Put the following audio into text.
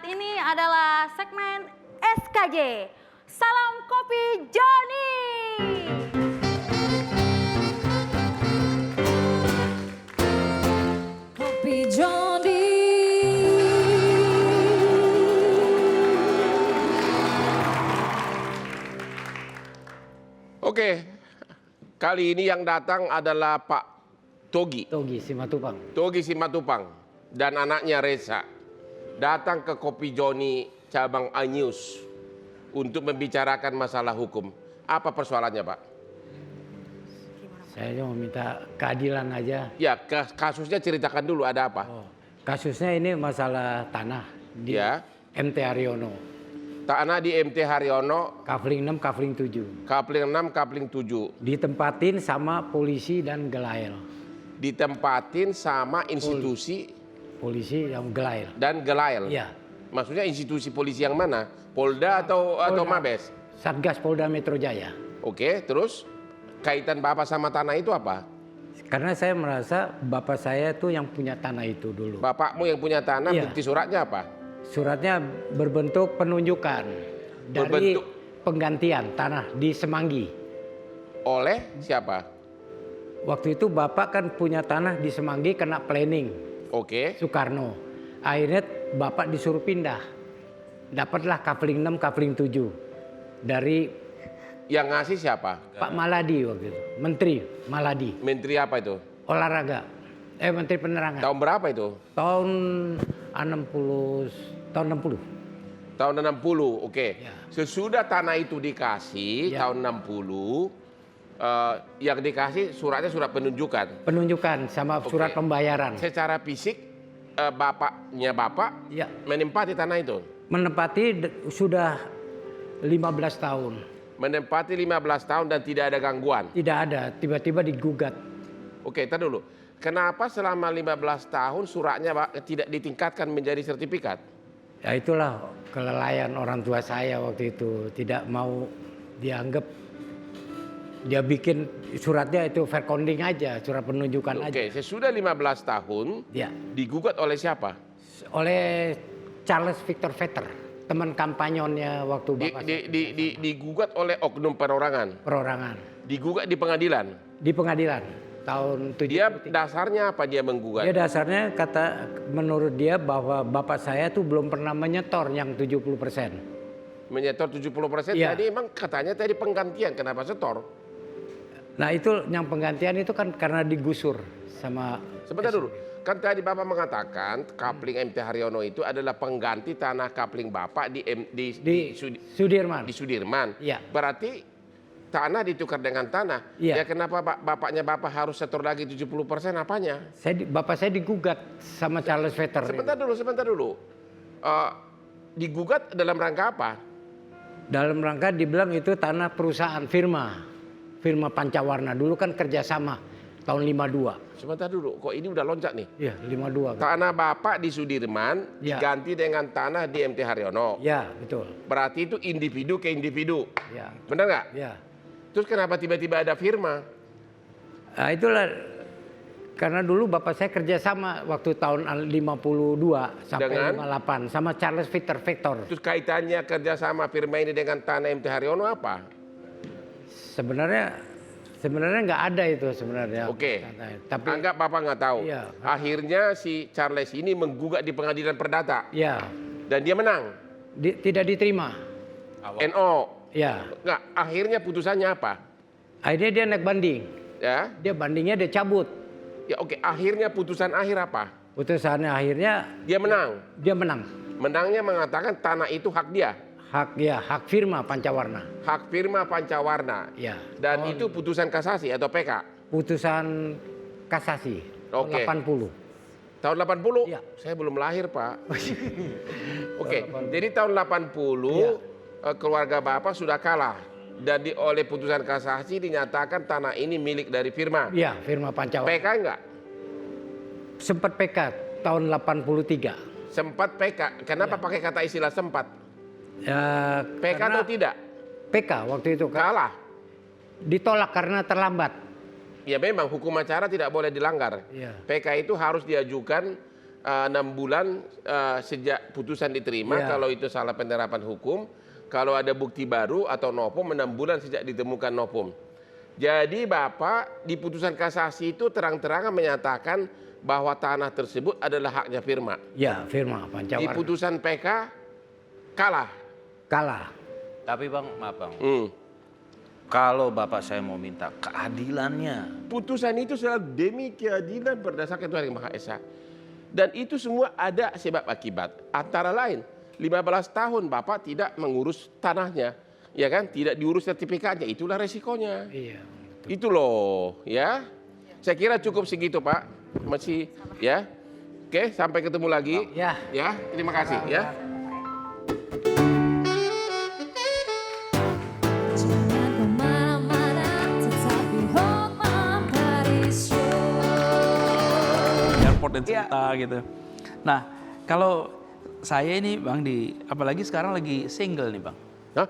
ini adalah segmen SKJ. Salam Kopi Joni. Kopi Joni. Oke, kali ini yang datang adalah Pak Togi. Togi Simatupang. Togi Simatupang dan anaknya Reza datang ke Kopi Joni cabang Anyus untuk membicarakan masalah hukum. Apa persoalannya, Pak? Saya cuma minta keadilan aja. Ya, kasusnya ceritakan dulu ada apa? Kasusnya ini masalah tanah di Ya. MT Haryono. Tanah di MT Haryono, Kafling 6, Kafling 7. Kapling 6, Kapling 7. Ditempatin sama polisi dan Gelail. Ditempatin sama institusi Polisi yang Gelail. dan Gelail. Iya. Maksudnya institusi polisi yang mana? Polda atau Mabes? Satgas Polda Metro Jaya. Oke, terus kaitan Bapak sama tanah itu apa? Karena saya merasa bapak saya tuh yang punya tanah itu dulu. Bapakmu yang punya tanah, Iya. bukti suratnya apa? Suratnya berbentuk penunjukan dari Berbentuk? penggantian tanah di Semanggi. Oleh siapa? Waktu itu bapak kan punya tanah di Semanggi kena planning. Oke, Soekarno. Akhirnya bapak disuruh pindah. Dapatlah Kafling 6, Kafling 7. Dari yang ngasih siapa? Pak Maladi waktu itu. Menteri Maladi. Menteri apa itu? Olahraga. Menteri Penerangan. Tahun berapa itu? Tahun 60. Tahun 60. Tahun 60, oke. Ya. Sesudah tanah itu dikasih, Ya. tahun 60, yang dikasih suratnya surat penunjukan. Penunjukan sama surat Oke. pembayaran. Secara fisik, bapaknya bapak Ya. menempati tanah itu. Menempati sudah 15 tahun. Menempati 15 tahun dan tidak ada gangguan. Tidak ada. Tiba-tiba digugat. Oke, tar dulu. Kenapa selama 15 tahun suratnya Pak tidak ditingkatkan menjadi sertifikat? Ya itulah kelalaian orang tua saya waktu itu. Tidak mau dianggap. Dia bikin suratnya itu verkonding aja, surat penunjukan aja. Oke, sesudah 15 tahun Ya, digugat oleh siapa? oleh Charles Victor Vetter, teman kampanyonnya waktu bapak Digugat oleh oknum perorangan. perorangan Digugat di pengadilan. di pengadilan tahun 73. Dia dasarnya apa dia menggugat? Dia dasarnya menurut dia bahwa bapak saya tuh belum pernah menyetor yang 70%. Menyetor 70%. Iya. Tadi emang katanya tadi penggantian, kenapa setor? Nah itu yang penggantian itu kan karena digusur sama. Sebentar dulu. Kan tadi Bapak mengatakan Kapling MT Haryono itu adalah pengganti tanah Kapling Bapak di Sudirman. di Sudirman. Iya. Berarti tanah ditukar dengan tanah. Iya. Ya kenapa bapaknya Bapak harus setor lagi 70% apanya? Bapak saya digugat sama Charles Vetter. Sebentar dulu. Digugat dalam rangka apa? Dalam rangka dibilang itu tanah perusahaan firma Pancawarna. Dulu kan kerjasama tahun 52. Sebentar dulu, kok ini udah loncat nih? Iya 52. Tanah Bapak di Sudirman Ya. diganti dengan tanah di MT Haryono. Ya betul. Berarti itu individu ke individu. Ya. Benar nggak? Ya. Terus kenapa tiba-tiba ada firma? Nah, itulah karena dulu bapak saya kerjasama waktu tahun 52 sampai Dengan? 58 sama Charles Victor. Terus kaitannya kerjasama firma ini dengan tanah MT Haryono apa? Sebenarnya nggak ada itu sebenarnya. Oke, Tapi anggap Bapak nggak tahu. Iya. Akhirnya si Charles ini menggugat di pengadilan perdata ya dan dia menang. tidak diterima. NO. Ya. Nggak, akhirnya putusannya apa? Akhirnya dia naik banding. Ya, Dia bandingnya dia cabut. ya oke. Akhirnya putusan akhir apa? Putusannya akhirnya Dia menang. dia menang. Menangnya mengatakan tanah itu hak dia, Hak firma Pancawarna. hak firma Pancawarna. Ya. Dan itu putusan kasasi atau PK. Putusan kasasi. Oke. 80. Tahun 80? Iya. Saya belum lahir, Pak. Oke, jadi tahun 80 keluarga Bapak sudah kalah. Dan oleh putusan kasasi dinyatakan tanah ini milik dari firma. Iya, firma Pancawarna. PK enggak? Sempat PK tahun 83. Sempat PK. Kenapa pakai kata istilah sempat? Ya, PK karena atau tidak? PK waktu itu kan Kalah. ditolak karena terlambat. Ya memang hukum acara tidak boleh dilanggar. Iya. PK itu harus diajukan 6 bulan sejak putusan diterima, Ya. kalau itu salah penerapan hukum. Kalau ada bukti baru atau novum 6 bulan sejak ditemukan novum. Jadi Bapak di putusan kasasi itu terang-terangan menyatakan bahwa tanah tersebut adalah haknya Firma. Ya, Firma Di Pancawarna. putusan PK kalah. Kalah. Tapi Bang, maaf Bang, Hmm. kalau Bapak saya mau minta keadilannya, Putusan itu selalu demi keadilan berdasarkan Tuhan Yang Maha Esa. Dan itu semua ada sebab akibat. Antara lain 15 tahun Bapak tidak mengurus tanahnya. Ya kan? Tidak diurus sertifikatnya. Itulah resikonya. Iya. Itu loh, ya. Saya kira cukup segitu, Pak. Masih, ya. Oke, sampai ketemu lagi. Ya. Ya, terima kasih, ya. Jangan kemana-mana, tetap di Hotman Paris Show. Airport dan cerita gitu. Nah, kalau saya ini Bang apalagi sekarang lagi single nih Bang. Hah?